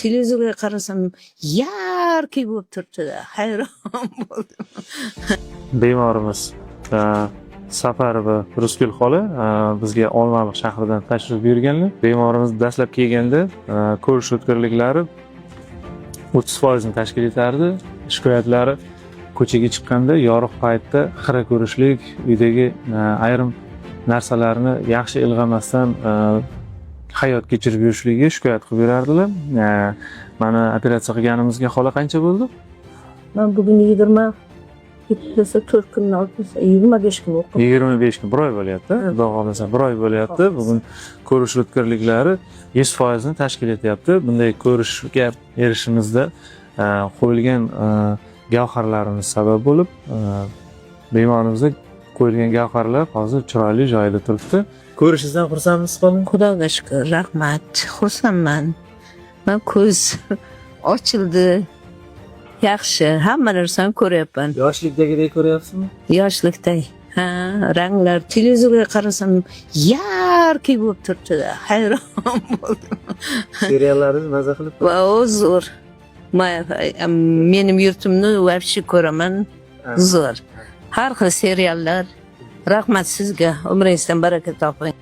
televizorga qarasam yarki bo'lib turibdi-da, hayron bo'ldim. Bemorimiz Safarova Rusgul xola bizga Olmaliq shahridan tashrif buyurganlar. Bemorimiz dastlab kelganda ko'rish o'tkirliklari 30% ni tashkil etardi. Shikoyatlari ko'chaga chiqqanda yorug' paytda xira ko'rishlik, uydagi ayrim narsalarni yaxshi ilg'amasdan hayot kechirib yurishligiga shikoyat qilib berardilar. Mana operatsiya qilganimizga xola qancha bo'ldi? Men bugun 4 kundan o'tsa 25 kun o'qib. 25 kun, bir oy bo'lyapti. Xudo xolasa bir oy bo'lyapti. Bugun ko'rish o'tkirliklari 100% ni tashkil etyapti. Bunday ko'rishga erishishimizda qo'yilgan gavharlarimiz sabab bo'lib, bemorimizga qo'yilgan gavharlar hozir chiroyli joyida turibdi. Ko'rishingizdan xursandmisiz xola? Xudoga shukr, rahmat. Xursandman. Men ko'z ochildi. Yaxshi, hamma narsani ko'ryapman. Yoshlikdagidek ko'ryapsizmi? Yoshlikday. Ha, ranglar televizorga qarasam yarki bo'lib turibdi-da, hayron bo'ldim. Seriallaringiz maza qilib? Va zo'r. Mening yurtimni вообще ko'raman. Zo'r. Har xil seriallar. Rahmat sizga. Umringizdan baraka toping.